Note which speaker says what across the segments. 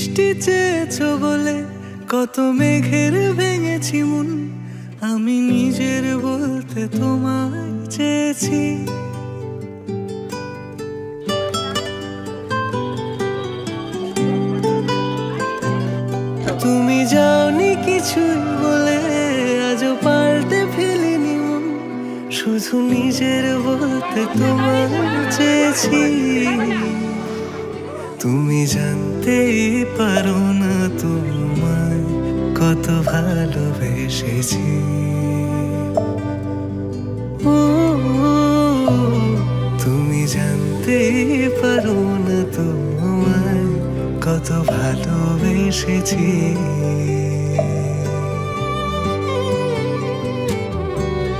Speaker 1: বৃষ্টি চেয়েছো বলে কত মেঘের ভেঙেছি মন, আমি নিজের বলতে তোমায় চেয়েছি। তুমি যাওনি কিছুই বলে আজও পাল্টে ফেলিনি মন, শুধু নিজের বলতে তোমায় চেয়েছি। তুমি জানতেই পারো না তোমায় কত ভালোবেসেছি। ও তুমি জানতেই পারো না তোমায় কত ভালোবেসেছি।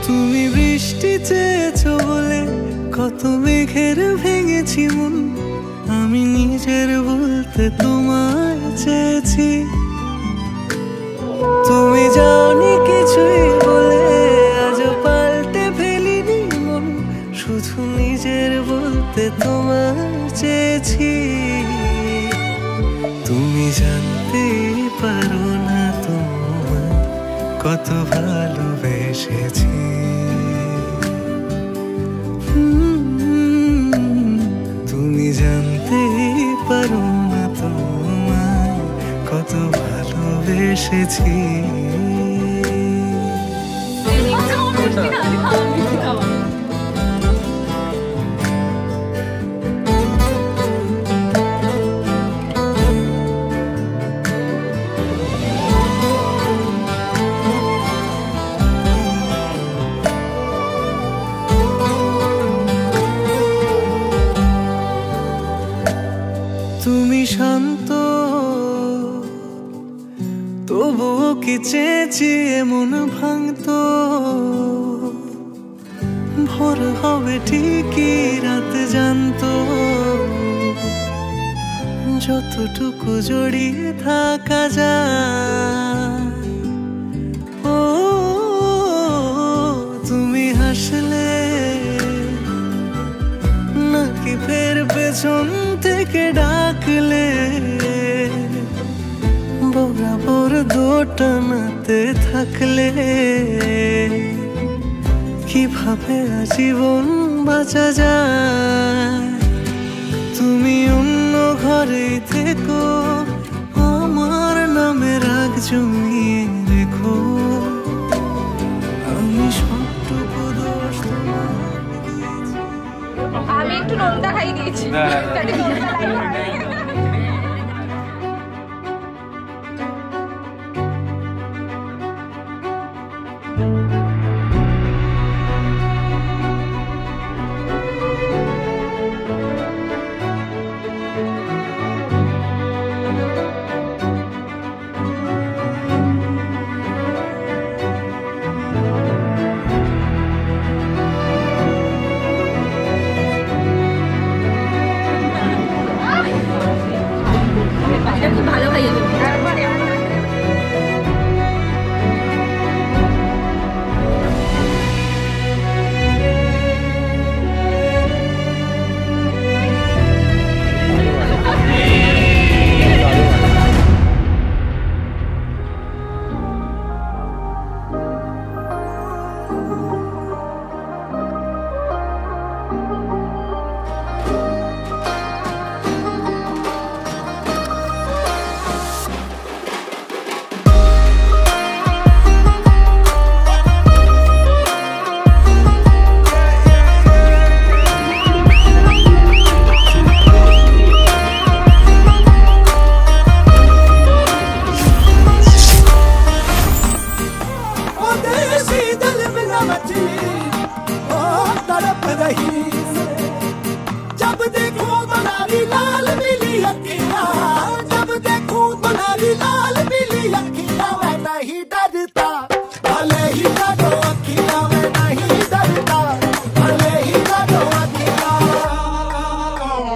Speaker 1: তুমি বৃষ্টি চেয়েছো বলে কত মেঘের ভেঙেছি মন, আমি নিজের বলতে তোমায় চেয়েছি। তুমি যাওনি কিছুই বলে আজও পাল্টে ফেলিনি মন, শুধু নিজের বলতে তোমায় চেয়েছি। তুমি জানতে পারো না তোমায় কত ভালোবেসেছি। তুমি জানতে পারো না তোমায় কত ভালোবেসেছি। তুমি শান্ত তবুও কি চেয়েছি মন ভাঙতো, ভোর হবে ঠিকই রাত জানতো, যতটুকু জড়িয়ে থাকা যায়। ও তুমি হাসলে নাকি ফের পেছন থেকে ডাকলে, বরাবর দোটানাতে থাকলে কিভাবে আজীবন বাঁচা যায়। তুমি অন্য ঘরে থেকো, আমার নামে রাগ জমিয়ে রেখো, আমি সবটুকু দোষ তোমায় দিয়েছি।
Speaker 2: আমি একটু নোনতা খাই দিয়েছি। ভালো খাইয়ে দেবো।
Speaker 3: जब देखो बनारी लाल पीली अखियां, जब देखो बनारी लाल पीली अखियां, मैं नहीं डरता भले ही डरो अखियां, मैं नहीं डरता भले ही डरो अखियां।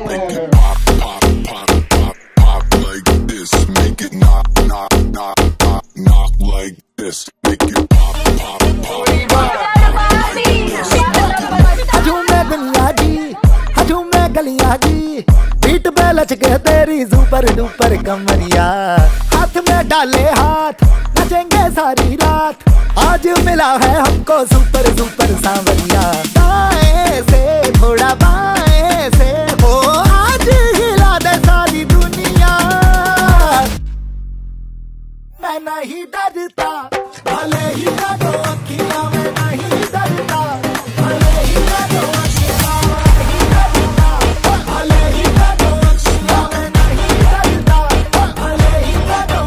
Speaker 4: Make it pop, pop, pop, pop, pop like this. Make it knock, knock, knock, knock, knock like this. Make it pop, pop, pop, pop, pop like this.
Speaker 3: नच के तेरी सुपर डुपर कमरिया, हाथ में डाले हाथ नचेंगे सारी रात, आज मिला है हमको सुपर सुपर सांवरिया। दाएं से थोड़ा बाएं से हो, आज हिला दे सारी दुनिया। मैं नहीं डरता भले ही काटो अखियां, मैं नहीं डरता भले ही काटो अखियां, नहीं डरता भले ही काटो अखियां, मैं नहीं डरता भले ही काटो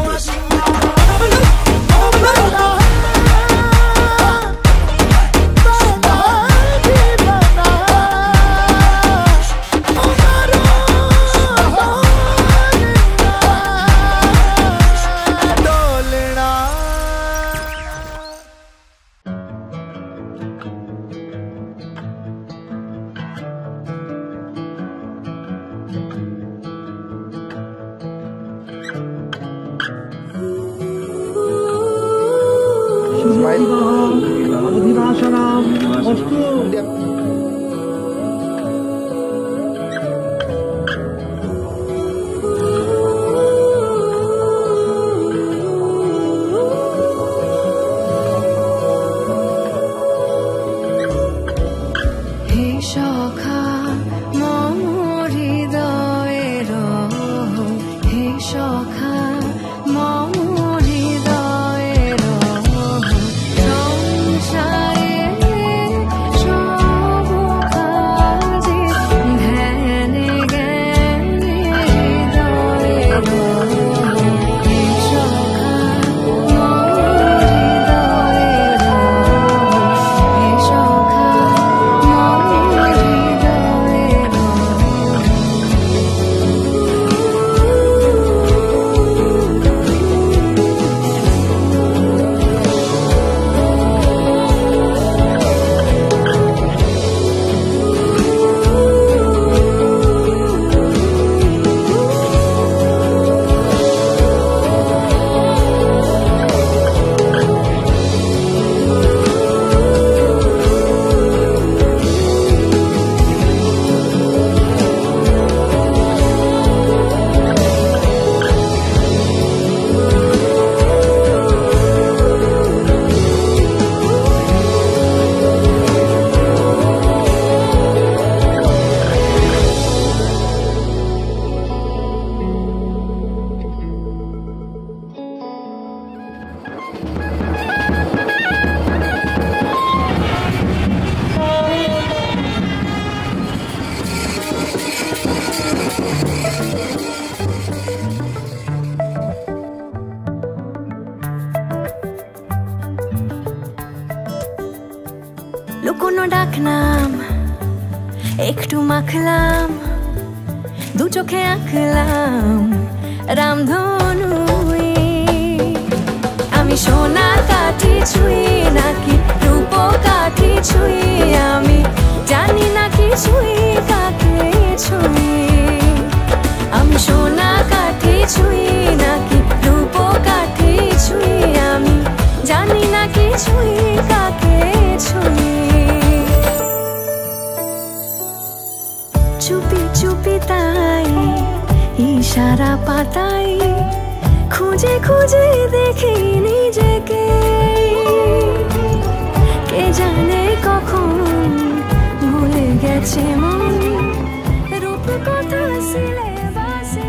Speaker 5: লুকোনো ডাকনাম একটু মাখলাম, দু চোখে আঁকলাম রামধনু। আমি সোনা কাঠি ছুঁই নাকি রূপ কাঠি ছুঁই, আমি জানি না কিছুই কাকে ছুঁই। আমি সোনা কাঠি ছুঁই নাকি রূপ কাঠি ছুঁই, আমি জানি না কিছুই কাকে ছুঁই। চুপি চুপি তাই ইশারা পাতাই, খুঁজে খুঁজে দেখি নিজেকে, কে জানে কখন ভুলে গেছে মন রূপ কথা সিলে বাসে।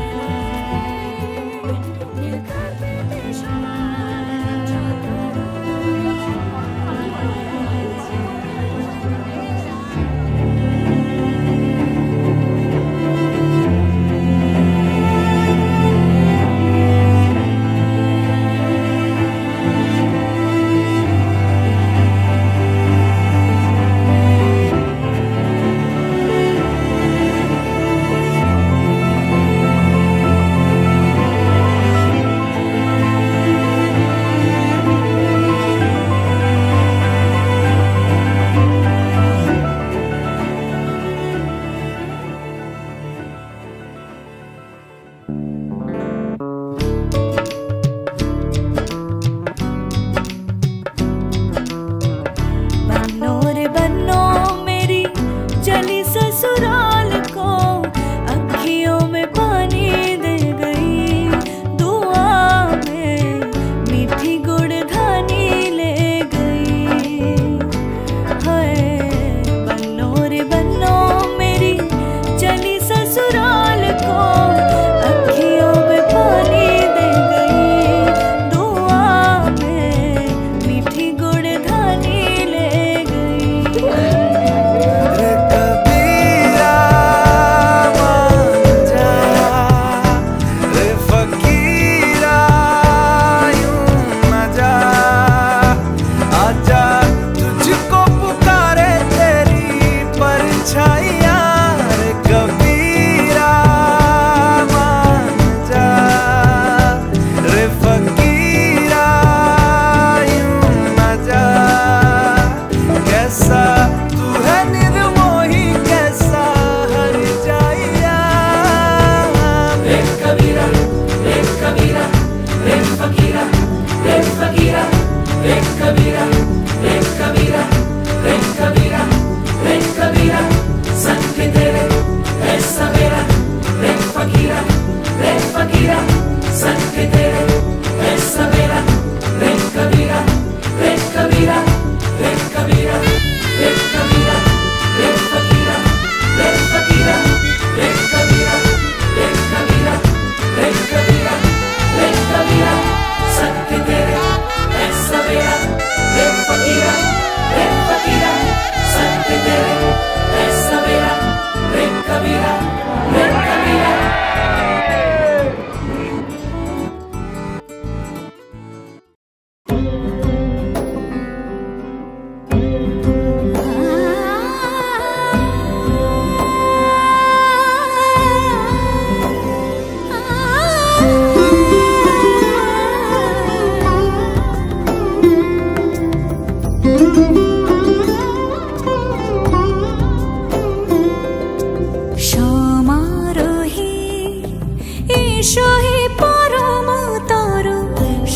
Speaker 5: এসো হে পরমতর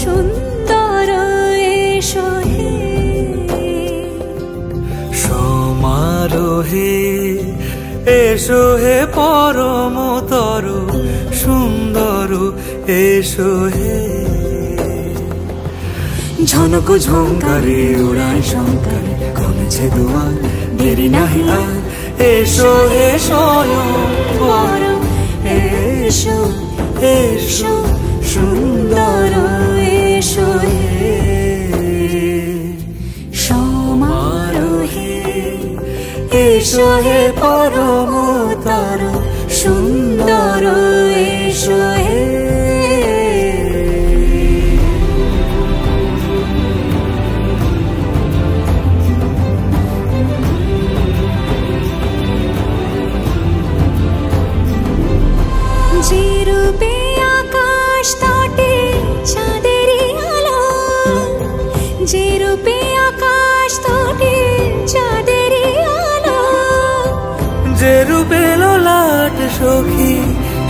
Speaker 5: সুন্দর এসো হে
Speaker 1: সমারোহে এসো হে পরমতর সুন্দর এসো হে ঝনক ঝঙ্কারে উড়ায় শঙ্কার কমেছে দুয়ার দেরি নাহি আর এসো হে স্বয়ং
Speaker 5: পরম এসো এসো সুন্দর এসো হে সমারোহে এসো হে পরমতর সুন্দর এসো হে যে রূপে আকাশ তটে চাঁদেরই আলো যে রূপে আকাশ তটে চাঁদেরই আলো
Speaker 1: যে রূপে ললাট সখী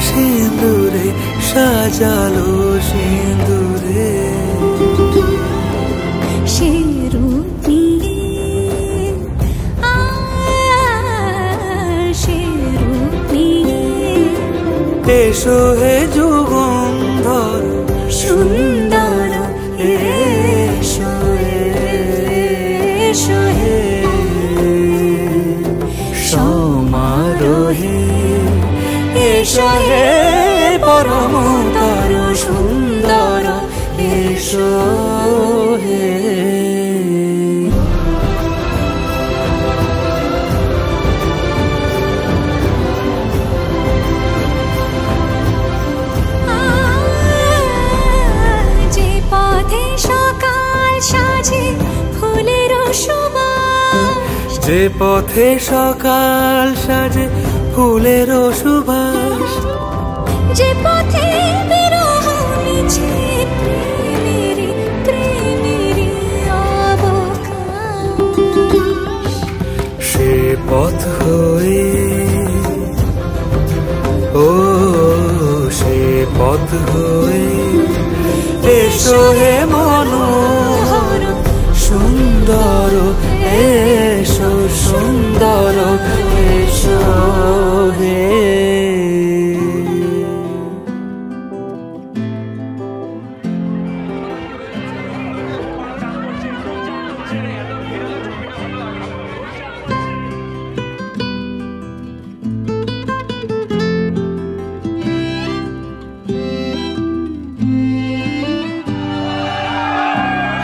Speaker 1: সিঁদুরে সাজালো সিঁদুরে
Speaker 5: সে রূপ নিয়ে সে রূপ নিয়ে
Speaker 1: এসো হে যুগন্ধর
Speaker 5: সুন্দর এসো এসো হে
Speaker 1: সমারোহে এসো হে পরমতর সুন্দর এসো হে
Speaker 5: যে পথে সকাল সাজে ফুলের সুবাস
Speaker 1: যে পথে সকাল সাজে ফুলের সুবাস
Speaker 5: যে পথে বিরহ মিছে প্রেমেরই প্রেমেরই অবকাশ
Speaker 1: সে পথ হয়ে ও সে পথ হয়ে এসো হে মনোহর সুন্দর এসো সুন্দর এসো হে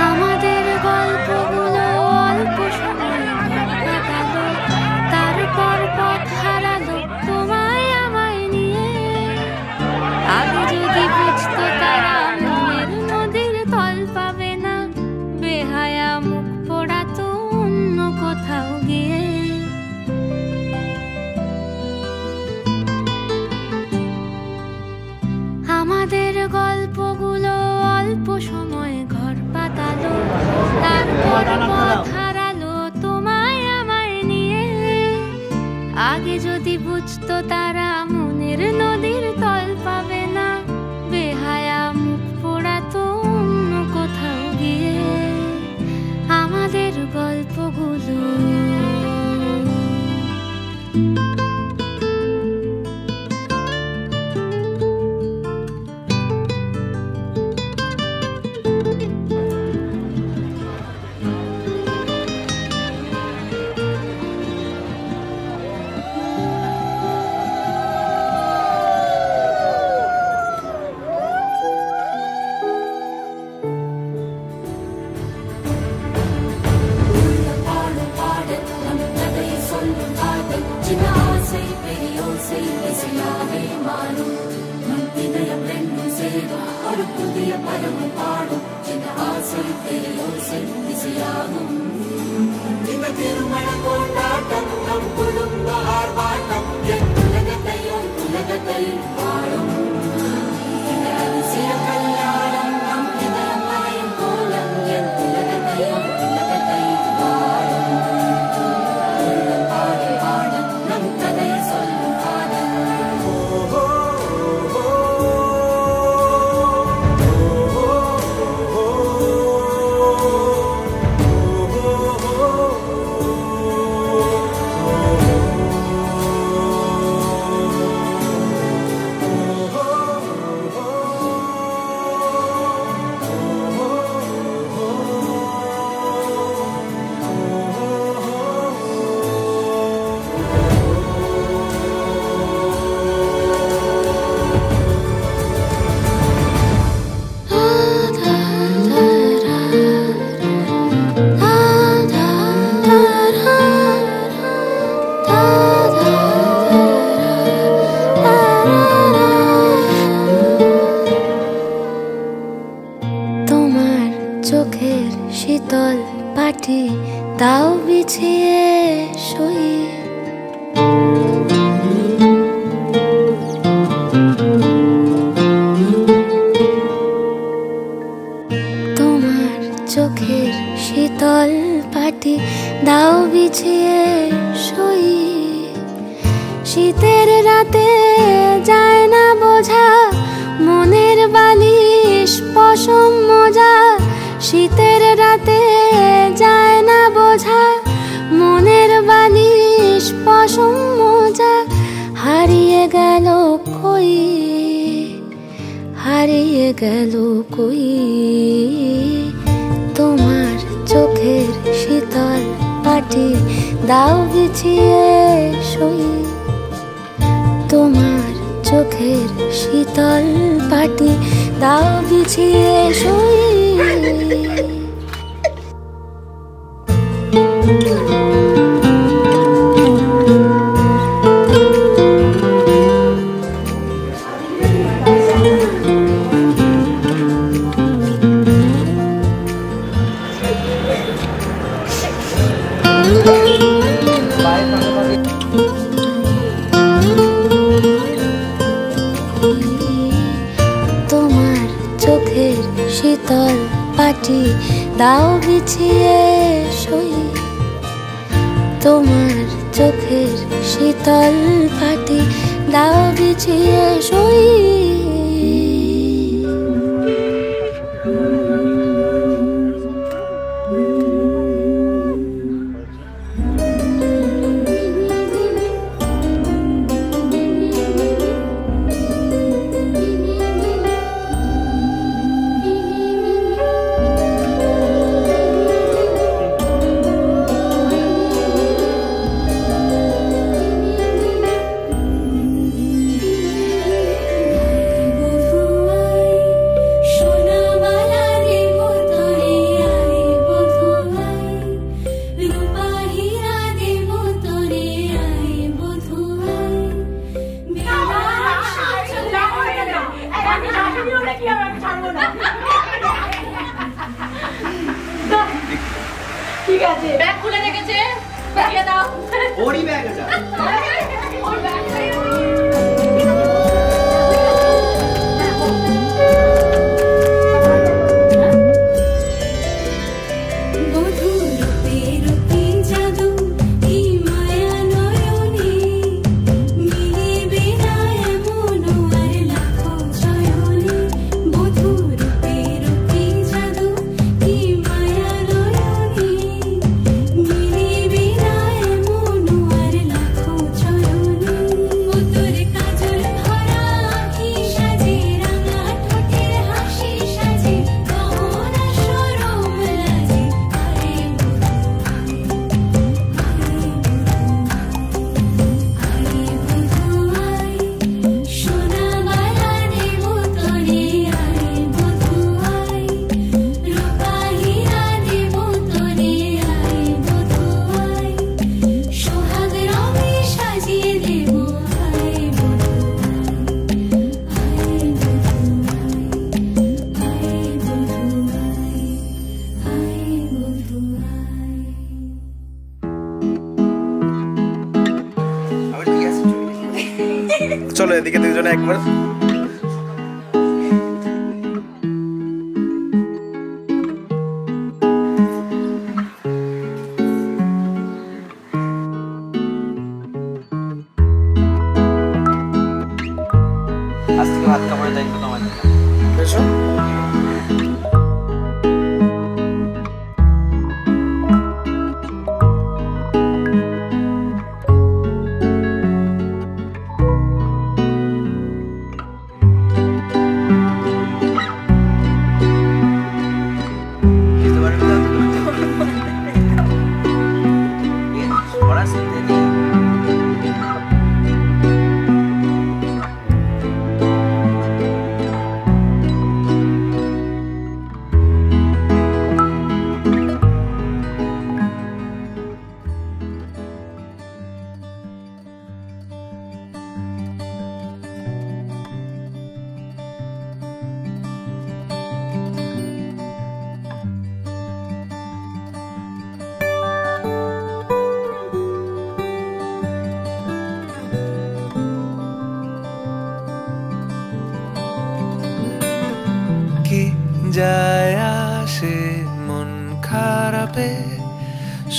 Speaker 5: আমাদের গল্পগুলো অল্প সময় কাটালো তারপর পথ হারালো তোমায় আমায় নিয়ে আগে যদি বুঝতো তারা মনের নদীর তল পাবে না বেহায়া মুখ পোড়াতো অন্য কোথাও গিয়ে আমাদের গল্পগুলো অল্প সময় ঘর পাতালো তারপর পথ হারালো তোমায় আমায় নিয়ে আগে যদি বুঝতো তারা মনের নদীর তল পাবে না বেহায়া মুখ পোড়াতো অন্য কোথাও গিয়ে আমাদের গল্পগুলো পাটি দাও বিছিয়ে শুই। তোমার চোখের শীতল পাটি দাও বিছিয়ে শুই। শীতের রাতে যায় না বোঝা মনের বালিশ পশম মোজা। শীতের রাতে যায় না বোঝা মনের বালিশ পশম মোজা। হারিয়ে গেল কই, হারিয়ে গেল কই তোমার চোখের শীতল পাটি দাও বিছিয়ে শুই। তোমার চোখের শীতল পাটি দাও বিছিয়ে শুই। তোমার চোখের শীতল পাটি দাও বিছিয়ে শুই। তোমার চোখের শীতল পাটি দাও বিছিয়ে শুই।
Speaker 2: ঠিক আছে, ব্যাগ খুলে রেখেছে, ব্যাগ দাও।
Speaker 6: ওরই ব্যাগ এটা।
Speaker 2: ওর ব্যাগ
Speaker 6: চলো এদিকে দুজনে একবার। আজ থেকে ভাত খাবারের দায়িত্ব তোমার। এসো।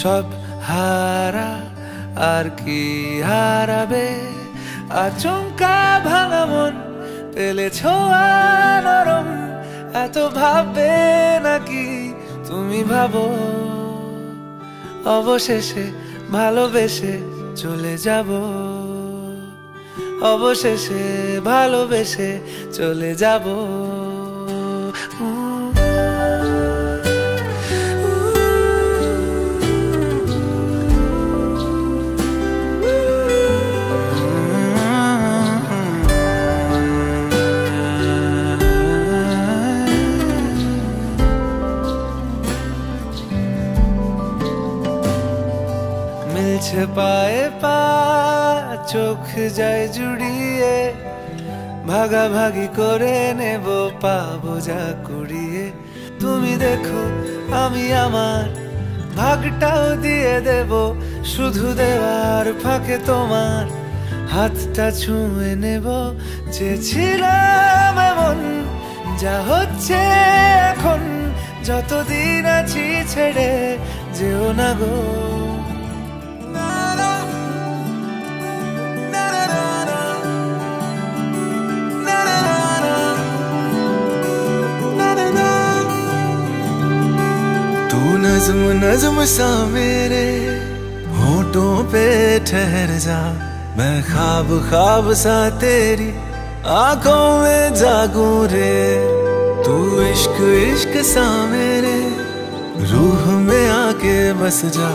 Speaker 7: সব হারা আর কি হারাবে আচমকা ভাঙা মন পেলে ছোঁয়া নরম এত ভাববে নাকি তুমি ভাবো অবশেষে ভালোবেসে চলে যাব অবশেষে ভালোবেসে চলে যাব মিলছে পায়ে পা চোখ যায় জুড়িয়ে ভাগাভাগি করে নেব পাবো যা কুড়িয়ে তুমি দেখো আমি আমার ভাগটাও দিয়ে দেব শুধু দেওয়ার ফাঁকে তোমার হাতটা ছুঁয়ে নেব চেয়েছিলাম এমন যা হচ্ছে এখন যতদিন আছি ছেড়ে যেও না গো नज़्म नज़्म सा मेरे होठों पे ठहर जा मैं ख्वाब ख्वाब सा तेरी आंखों में जागूं रे तू इश्क इश्क सा मेरे रूह में आके बस जा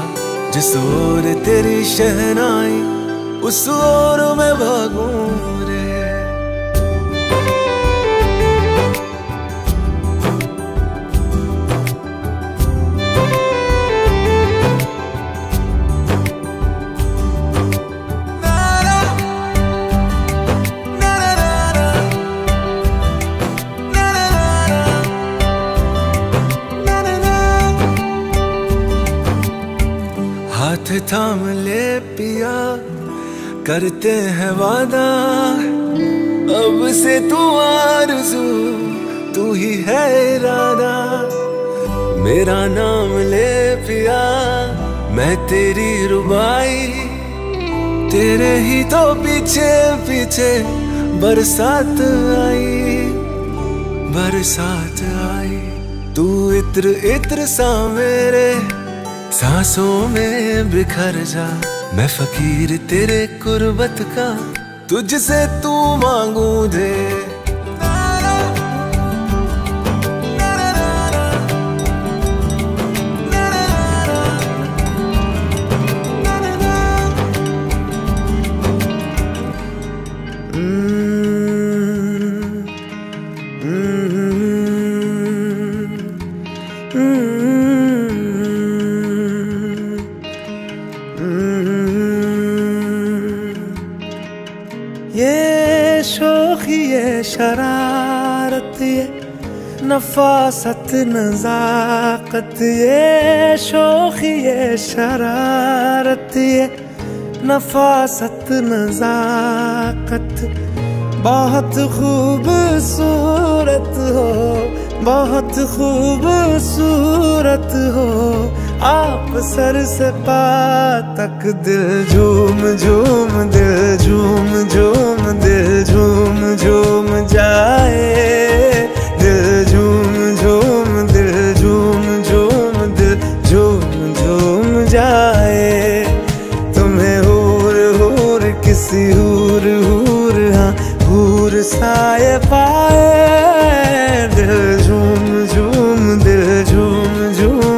Speaker 7: जिस ओर तेरी शहनाई उस ओर में भागूं रे हाथ थाम ले पिया करते हैं वादा अब से तू आरज़ू तू ही है इरादा मेरा नाम ले पिया मैं तेरी रुबाई तेरे ही तो पीछे पीछे बरसात आई तू इत्र इत्र सा मेरे सांसों में बिखर जा मैं फकीर तेरे कुर्बत का तुझसे तू मांगू दे ये शोखी ये शरारत ये नफासत नजाकत ये शोखी ये शरारत ये नफासत नजाकत बहुत खूबसूरत हो बहुत खूबसूरत हो आप सर से पा तक दिल झूम झूम दिल झूम झूम दिल झूम झूम जाए दिल झूम झूम दिल झूम झूम दिल झूम झूम जाए तुम्हें हूर हूर किसी हूर हूर हाँ हूर साए पाए दिल झूम झूम दिल झूम झूम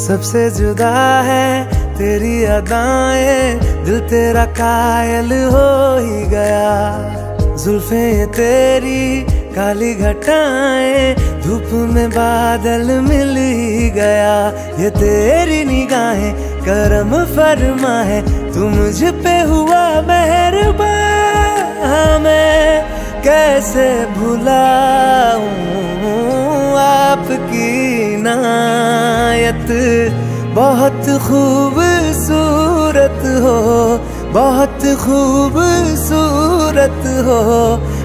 Speaker 7: सबसे जुदा है तेरी अदाएं दिल तेरा कायल हो ही गया जुल्फें तेरी काली घटाएं धूप में बादल मिल ही गया ये तेरी निगाहें करम फरमा है तू मुझ पे हुआ मेहरबान मैं कैसे भुलाऊं आपकी इनायत। बहुत खूबसूरत हो, बहुत खूबसूरत हो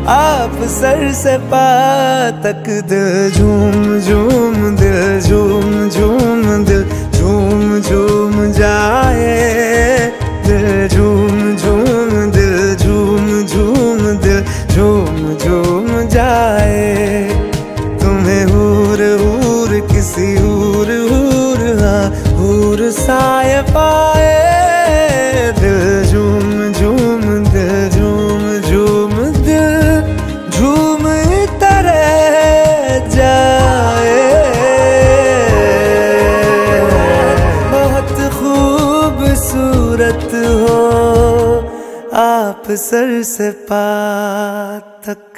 Speaker 7: आप, सर से पाँव तक। दिल झूम झूम, दिल झूम झूम, दिल झूम झूम जाए। दिल झूम झूम, दिल झूम झूम, दिल झूम झूम जाए। तुम्हें हूर हूर किसी हूर हूर, हाँ हूर साए पाए। दिल झूम झूम, दिल झूम झूम, दिल झूम तरह जाए। बहुत खूबसूरत हो आप, सर से पाँव तक।